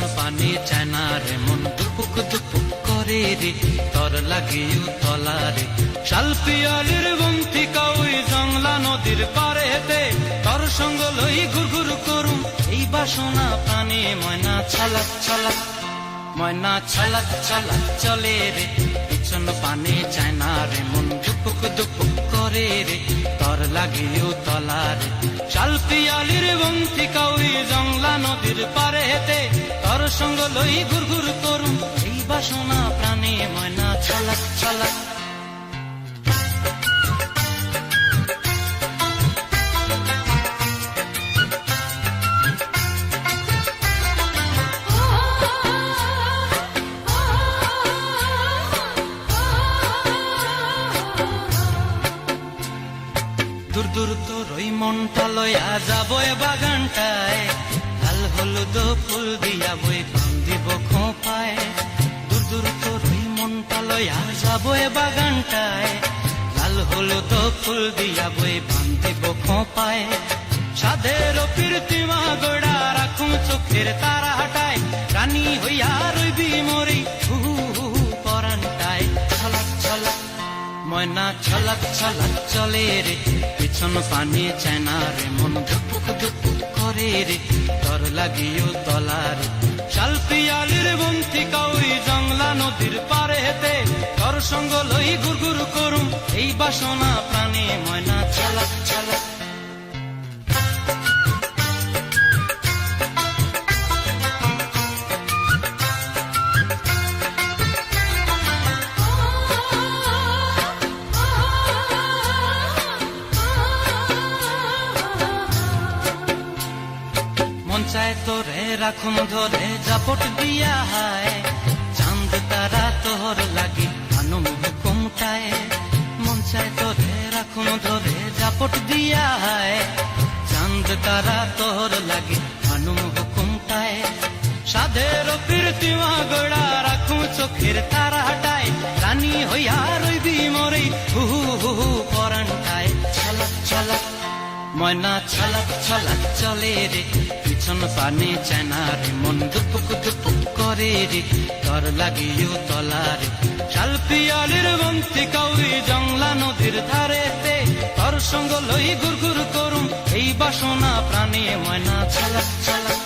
পিছন পানি চায় না রে মন দুপুক দুপুক করে রে তর লাগিও তলারে শাল পিয়ালির বন্তি কাউই জংলা নদীর পারে হেতে তর সঙ্গ লই ঘুরঘুর করুম এই বাসনা প্রাণে ময়না ছলাক ছলাক ময়না ছলাক ছলাক চলে রে পিছন পানি চায় না রে মন দুপুক দুপুক করে রে তর লাগিও তলারে শাল পিয়ালির বন্তি কাউই জংলা নদীর পারে হেতে তর সঙ্গ লই ঘুরঘুর করুম এই বাসনা প্রাণে ময়না ছলাক ছলাক দূর দূর তোর ওই মনটা লইয়া যাবো এ বাগানটায় লাল হলুদ ফুল দিয়া বই বান্ধিব খোঁপায় দূর দূর তোর ওই মনটা লইয়া যাবো এ বাগানটায় লাল হলুদ ফুল দিয়া বই বান্ধিব খোঁপায় সাধের প্রীতিমা গোড়া রাখুম চোখের তারা হাটায় রানী হইয়া রইবি মরি হু হু পরানটায় ছলাক ছলাক ময়না ছলাক ছলাক চলে রে পিছন পানি চায় না রে মন ধুপুক ধুপুক করে রে তর লাগিও তলারে শাল পিয়ালির বন্তি কাউই জংলা নদীর পারে হেতে তর সঙ্গ লই ঘুরঘুর করুম এই বাসনা প্রাণে ময়না ছলাক ছলাক মন চায় তোরে রাখুন ধরে জাপট দিয়া হায় চাঁদ তারা তোর লাগি আনুম হুকুমটায় মন চায় তোরে রাখুন ধরে জাপট দিয়া হায় চাঁদ তারা তোর লাগি আনুম হুকুমটায় সাধের প্রীতিমা গোড়া রাখুম চোখের তারা হাটায় রানী হইয়া রইবি মরে হু হু হু পরানটায় ছলাক ছলাক ময়না ছলাক ছলাক চলে রে পিছন পানি চায় না রে মন দুপুক দুপুক করে রে তর লাগিও তলারে শাল পিয়ালির বন্তি কাউই জংলা নদীর ধারেতে তর সঙ্গ লই ঘুরঘুর করুম এই বাসনা প্রাণে ময়না ছলাক ছলাক